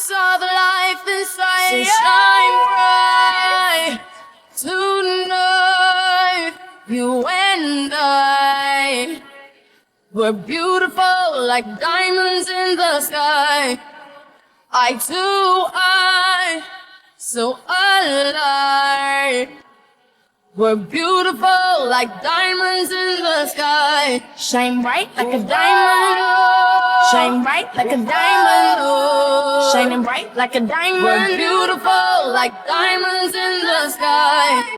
saw the life inside. So shine bright tonight. You and I were beautiful like diamonds in the sky. Eye to eye, so alive. We're beautiful like diamonds in the sky. Shine bright like a diamond. Shine bright like a diamond. Shining bright like a diamond. We're beautiful like diamonds in the sky.